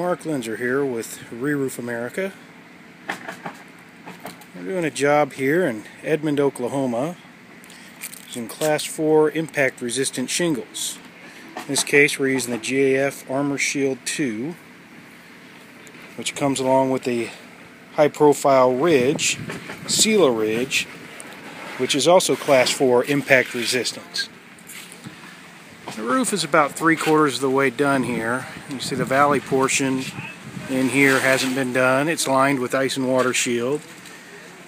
Mark Linzer here with Reroof America. We're doing a job here in Edmond, Oklahoma, using Class 4 impact resistant shingles. In this case we're using the GAF Armor Shield 2, which comes along with a high profile ridge, sealer ridge, which is also Class 4 impact resistance. The roof is about 3/4 of the way done here. You see the valley portion in here hasn't been done. It's lined with ice and water shield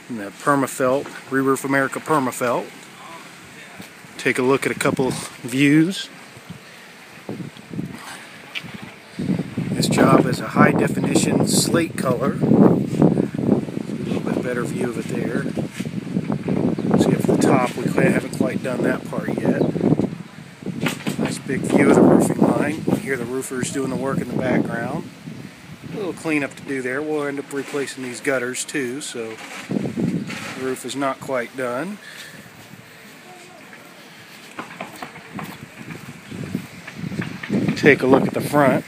and the permafelt, Reroof America permafelt. Take a look at a couple views. This job is a high definition slate color. A little bit better view of it there. See at the top, we haven't quite done that part yet. Nice big view of the roofing line. You hear the roofers doing the work in the background. A little cleanup to do there. We'll end up replacing these gutters too, so the roof is not quite done. Take a look at the front.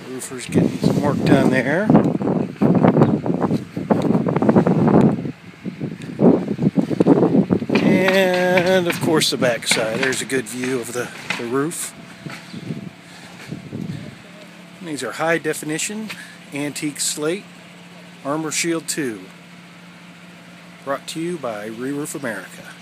The roofer's getting some work done there. And of course the back side. There's a good view of the roof. And these are high definition antique slate Armor Shield 2. Brought to you by Reroof America.